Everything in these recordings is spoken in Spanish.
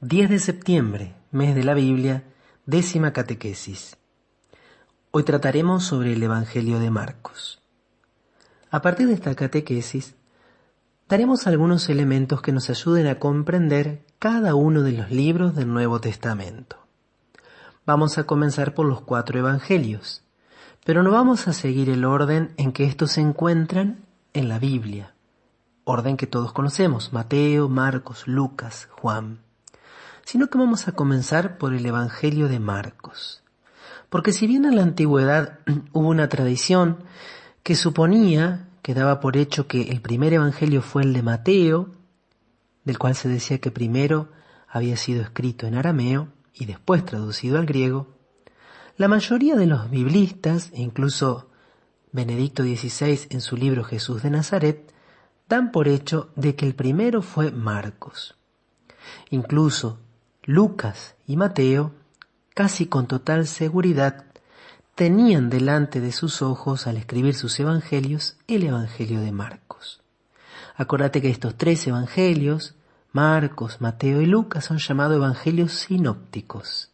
10 de septiembre, mes de la Biblia, 10ª catequesis. Hoy trataremos sobre el Evangelio de Marcos. A partir de esta catequesis, daremos algunos elementos que nos ayuden a comprender cada uno de los libros del Nuevo Testamento. Vamos a comenzar por los 4 evangelios, pero no vamos a seguir el orden en que estos se encuentran en la Biblia, orden que todos conocemos: Mateo, Marcos, Lucas, Juan, sino que vamos a comenzar por el Evangelio de Marcos. Porque si bien en la antigüedad hubo una tradición que suponía, que daba por hecho que el primer evangelio fue el de Mateo, del cual se decía que primero había sido escrito en arameo y después traducido al griego, la mayoría de los biblistas, e incluso Benedicto XVI en su libro Jesús de Nazaret, dan por hecho de que el primero fue Marcos. Incluso Lucas y Mateo, casi con total seguridad, tenían delante de sus ojos, al escribir sus evangelios, el Evangelio de Marcos. Acuérdate que estos 3 evangelios, Marcos, Mateo y Lucas, son llamados evangelios sinópticos,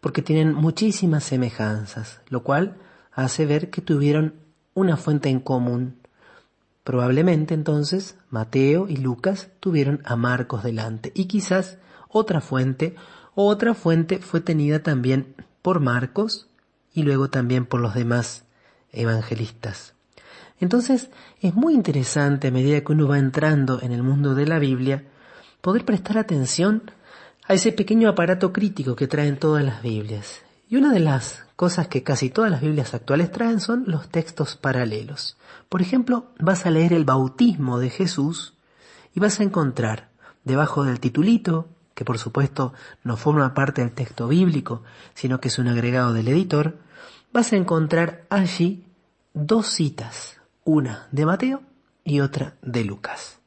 porque tienen muchísimas semejanzas, lo cual hace ver que tuvieron una fuente en común. Probablemente entonces Mateo y Lucas tuvieron a Marcos delante, y quizás otra fuente fue tenida también por Marcos y luego también por los demás evangelistas. Entonces es muy interesante, a medida que uno va entrando en el mundo de la Biblia, poder prestar atención a ese pequeño aparato crítico que traen todas las Biblias. Y una de las cosas que casi todas las Biblias actuales traen son los textos paralelos. Por ejemplo, vas a leer el bautismo de Jesús y vas a encontrar debajo del titulito, que por supuesto no forma parte del texto bíblico, sino que es un agregado del editor, vas a encontrar allí 2 citas, una de Mateo y otra de Lucas.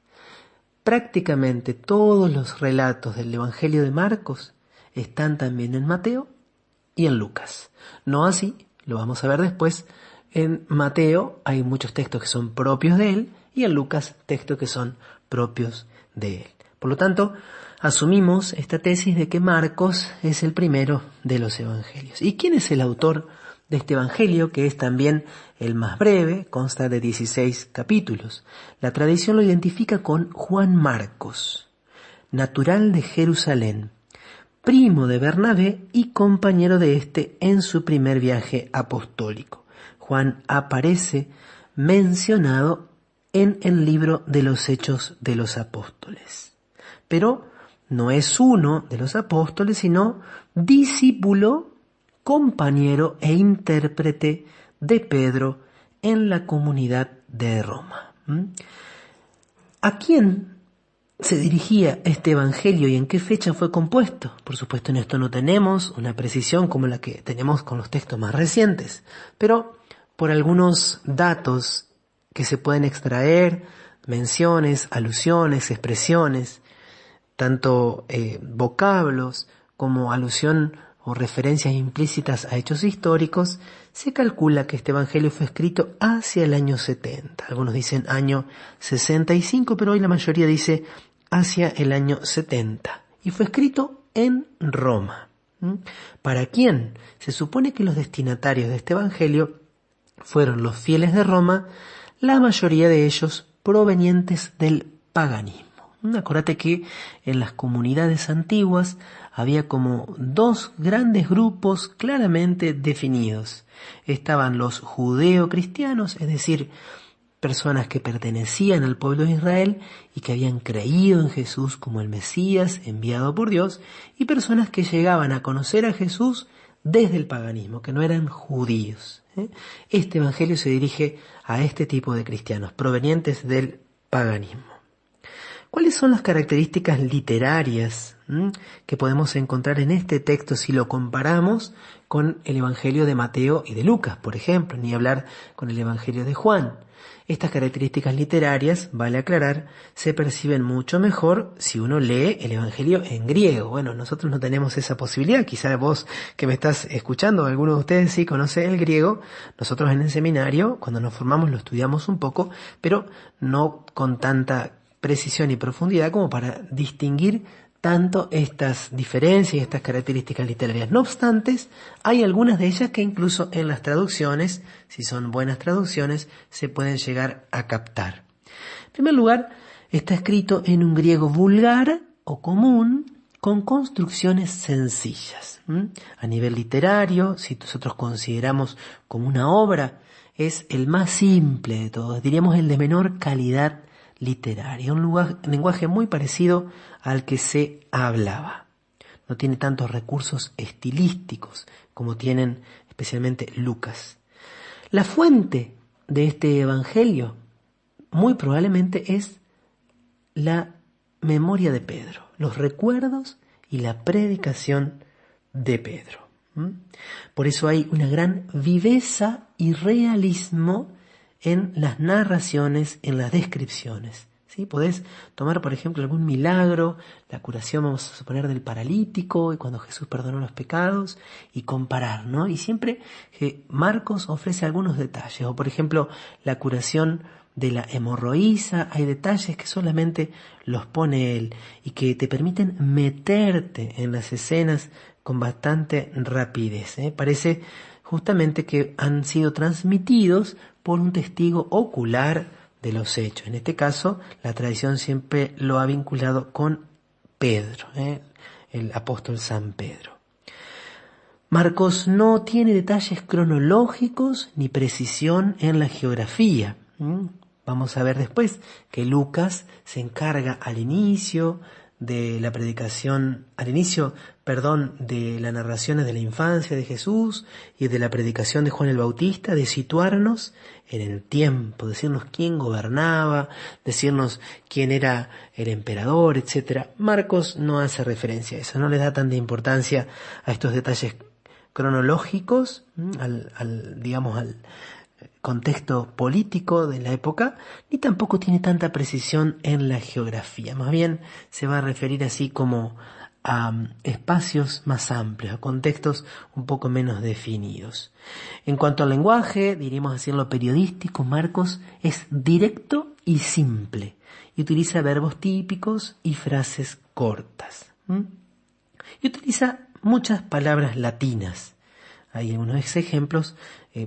Prácticamente todos los relatos del Evangelio de Marcos están también en Mateo y en Lucas. No así, lo vamos a ver después, en Mateo hay muchos textos que son propios de él y en Lucas textos que son propios de él. Por lo tanto, asumimos esta tesis de que Marcos es el primero de los evangelios. ¿Y quién es el autor de este evangelio, que es también el más breve? Consta de 16 capítulos. La tradición lo identifica con Juan Marcos, natural de Jerusalén, primo de Bernabé y compañero de este en su primer viaje apostólico. Juan aparece mencionado en el libro de los Hechos de los Apóstoles. Pero no es uno de los apóstoles, sino discípulo, compañero e intérprete de Pedro en la comunidad de Roma. ¿A quién se dirigía este evangelio y en qué fecha fue compuesto? Por supuesto, en esto no tenemos una precisión como la que tenemos con los textos más recientes, pero por algunos datos que se pueden extraer, menciones, alusiones, expresiones, tanto vocablos como alusión o referencias implícitas a hechos históricos, se calcula que este evangelio fue escrito hacia el año 70. Algunos dicen año 65, pero hoy la mayoría dice hacia el año 70. Y fue escrito en Roma. ¿Para quién? Se supone que los destinatarios de este evangelio fueron los fieles de Roma, la mayoría de ellos provenientes del paganismo. Acuérdate que en las comunidades antiguas había como 2 grandes grupos claramente definidos. Estaban los judeo-cristianos, es decir, personas que pertenecían al pueblo de Israel y que habían creído en Jesús como el Mesías enviado por Dios, y personas que llegaban a conocer a Jesús desde el paganismo, que no eran judíos. Este evangelio se dirige a este tipo de cristianos provenientes del paganismo. ¿Cuáles son las características literarias que podemos encontrar en este texto si lo comparamos con el Evangelio de Mateo y de Lucas, por ejemplo, ni hablar con el Evangelio de Juan? Estas características literarias, vale aclarar, se perciben mucho mejor si uno lee el Evangelio en griego. Bueno, nosotros no tenemos esa posibilidad. Quizá vos que me estás escuchando, alguno de ustedes sí conoce el griego. Nosotros en el seminario, cuando nos formamos, lo estudiamos un poco, pero no con tanta precisión y profundidad como para distinguir tanto estas diferencias y estas características literarias. No obstante, hay algunas de ellas que incluso en las traducciones, si son buenas traducciones, se pueden llegar a captar. En primer lugar, está escrito en un griego vulgar o común, con construcciones sencillas. A nivel literario, si nosotros consideramos como una obra, es el más simple de todos, diríamos el de menor calidad literaria, un lenguaje muy parecido al que se hablaba. No tiene tantos recursos estilísticos como tienen especialmente Lucas. La fuente de este evangelio muy probablemente es la memoria de Pedro, los recuerdos y la predicación de Pedro. Por eso hay una gran viveza y realismo en las narraciones, en las descripciones. ¿Sí? Podés tomar, por ejemplo, algún milagro, la curación, vamos a suponer, del paralítico, y cuando Jesús perdonó los pecados, y comparar, ¿no? Y siempre que Marcos ofrece algunos detalles, o por ejemplo, la curación de la hemorroísa, hay detalles que solamente los pone él, y que te permiten meterte en las escenas con bastante rapidez. Parece justamente que han sido transmitidos por un testigo ocular de los hechos. En este caso, la tradición siempre lo ha vinculado con Pedro, el apóstol San Pedro. Marcos no tiene detalles cronológicos ni precisión en la geografía. Vamos a ver después que Lucas se encarga al inicio de la predicación, de las narraciones de la infancia de Jesús y de la predicación de Juan el Bautista, de situarnos en el tiempo, decirnos quién gobernaba, decirnos quién era el emperador, etc. Marcos no hace referencia a eso, no le da tanta importancia a estos detalles cronológicos, al contexto político de la época, ni tampoco tiene tanta precisión en la geografía. Más bien se va a referir así como a espacios más amplios, a contextos un poco menos definidos. En cuanto al lenguaje, diríamos así en lo periodístico, Marcos es directo y simple, y utiliza verbos típicos y frases cortas. Y utiliza muchas palabras latinas. Hay algunos ejemplos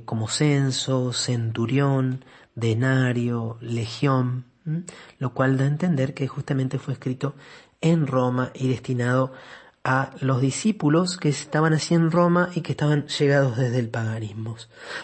como censo, centurión, denario, legión, lo cual da a entender que justamente fue escrito en Roma y destinado a los discípulos que estaban así en Roma y que estaban llegados desde el paganismo.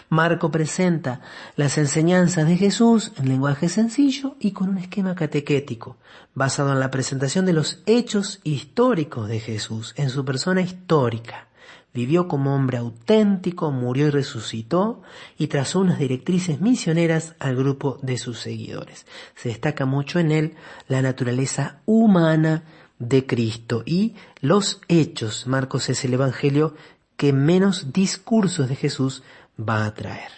Marco presenta las enseñanzas de Jesús en lenguaje sencillo y con un esquema catequético, basado en la presentación de los hechos históricos de Jesús, en su persona histórica. Vivió como hombre auténtico, murió y resucitó, y trazó unas directrices misioneras al grupo de sus seguidores. Se destaca mucho en él la naturaleza humana de Cristo y los hechos. Marcos es el evangelio que menos discursos de Jesús va a traer.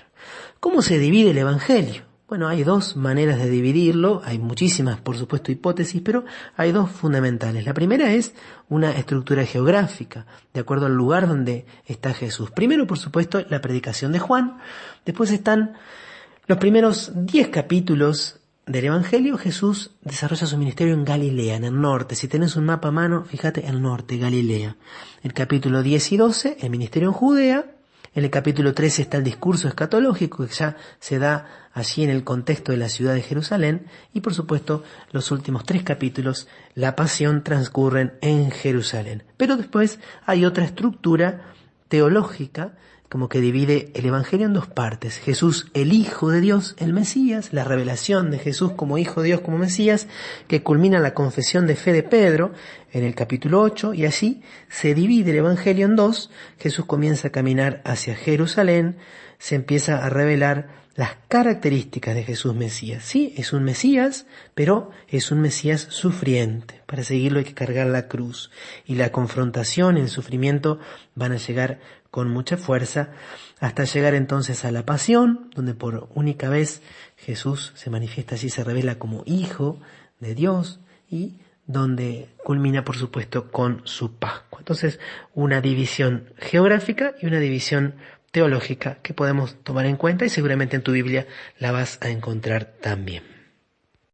¿Cómo se divide el evangelio? Bueno, hay dos maneras de dividirlo, hay muchísimas, por supuesto, hipótesis, pero hay dos fundamentales. La primera es una estructura geográfica, de acuerdo al lugar donde está Jesús. Primero, por supuesto, la predicación de Juan, después están los primeros 10 capítulos del Evangelio. Jesús desarrolla su ministerio en Galilea, en el norte. Si tenés un mapa a mano, fíjate, el norte, Galilea. El capítulo 10 y 12, el ministerio en Judea. En el capítulo 13 está el discurso escatológico que ya se da allí en el contexto de la ciudad de Jerusalén, y por supuesto los últimos 3 capítulos, la pasión, transcurren en Jerusalén. Pero después hay otra estructura teológica como que divide el Evangelio en dos partes. Jesús, el Hijo de Dios, el Mesías, la revelación de Jesús como Hijo de Dios, como Mesías, que culmina la confesión de fe de Pedro en el capítulo 8, y así se divide el Evangelio en dos. Jesús comienza a caminar hacia Jerusalén, se empieza a revelar las características de Jesús Mesías. Sí, es un Mesías, pero es un Mesías sufriente. Para seguirlo hay que cargar la cruz, y la confrontación y el sufrimiento van a llegar con mucha fuerza, hasta llegar entonces a la pasión, donde por única vez Jesús se manifiesta así, se revela como Hijo de Dios, y donde culmina, por supuesto, con su Pascua. Entonces, una división geográfica y una división teológica que podemos tomar en cuenta, y seguramente en tu Biblia la vas a encontrar también.